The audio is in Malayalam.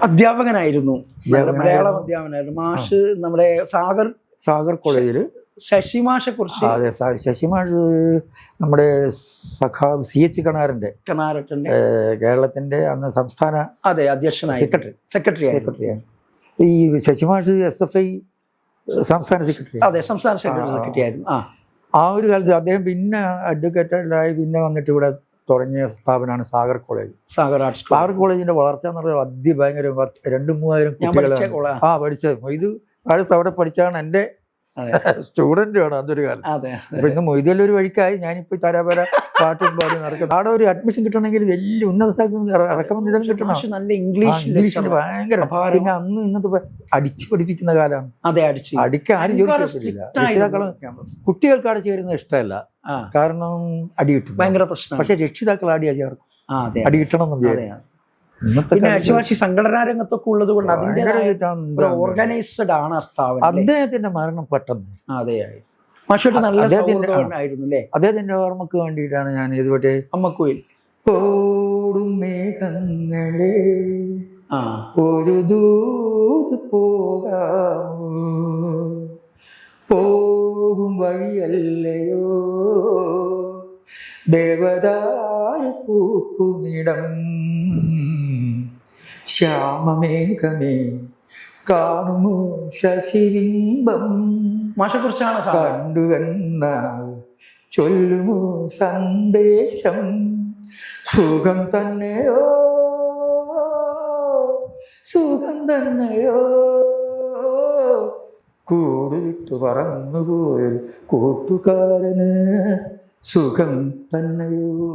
അധ്യാപകനായിരുന്നു, മലയാളം അധ്യാപകനായിരുന്നു. മാഷ് നമ്മുടെ സാഗർ കോളേജിൽ ശശി മാഷെ കുറിച്ച്. അതെ, ശശി മാഷ് നമ്മുടെ സഖാവ് CH കണാരൻ്റെ കേരളത്തിന്റെ അന്ന് സംസ്ഥാന അധ്യക്ഷനായി, സെക്രട്ടറിയാണ്. ഈ ശശി മാഷ് SFI സംസ്ഥാന സെക്രട്ടറി. അതെ, സംസ്ഥാന സെക്രട്ടറി ആയിരുന്നു. ആ ഒരു കാലത്ത് അദ്ദേഹം പിന്നെ അഡ്വക്കേറ്റായി പിന്നെ വന്നിട്ട് ഇവിടെ തുടങ്ങിയ സ്ഥാപനമാണ് സാഗർ കോളേജ്. സാഗർ കോളേജിന്റെ വളർച്ച എന്ന് പറയുന്നത് അതിഭയങ്കര 2,000-3,000 കുട്ടികളാണ് പഠിച്ചത്. ഇത് കാലത്ത് അവിടെ പഠിച്ചാണ് എൻ്റെ സ്റ്റുഡന്റ് ആണ് അതൊരു കാലം. അപ്പൊ ഇന്ന് മൊയ്തല്ല ഒരു വഴിക്കായി. ഞാനിപ്പോ തരാപര പാട്ടും പാടി നടക്കുന്നത്. അവിടെ ഒരു അഡ്മിഷൻ കിട്ടണമെങ്കിൽ വലിയ ഉന്നത സ്ഥലത്ത് റെക്കമെൻഡേഷൻ കിട്ടണം. നല്ല ഇംഗ്ലീഷിന് ഭയങ്കര. പിന്നെ അന്ന് ഇന്നത്തെ അടിച്ചു പഠിപ്പിക്കുന്ന കാലമാണ്. അടിക്കാൻ ആരും ചോദിക്കില്ല. രക്ഷിതാക്കളും കുട്ടികൾക്ക് അവിടെ ചേരുന്നത് ഇഷ്ടമല്ല, കാരണം അടി കിട്ടും, ഭയങ്കര പ്രശ്നം. പക്ഷെ രക്ഷിതാക്കൾ അടിയാ ചേർക്കും, അടി കിട്ടണം എന്ന് വിചാരിച്ചു. പിന്നെ സംഘടനാ രംഗത്തൊക്കെ ഉള്ളത് കൊണ്ട് അതിന്റെ ഓർഗനൈസ്ഡ് ആണ് ആ സ്ഥാപനം. അദ്ദേഹത്തിന്റെ മരണം പെട്ടെന്ന്. അദ്ദേഹത്തിന്റെ ഓർമ്മക്ക് വേണ്ടിയിട്ടാണ് ഞാൻ ഇതുവരെ അമ്മക്കുയിൽ ഓടും മേഘങ്ങളെ ഒരു ദൂത് പോകാമോ, പോകും വഴിയല്ലയോ ദേവദാരു പൂക്കുമിടം, ശ്യാമമേഘമേ കാണുമോ ശശിബിംബം, മാഷെക്കുറിച്ചാണ് കണ്ടുവെന്നാൽ ചൊല്ലുമോ സന്ദേശം, സുഖം തന്നെയോ സുഖം തന്നെയോ കൂടുവിട്ടു പറന്നുപോയൊരു കൂട്ടുകാരന് സുഖം തന്നെയോ.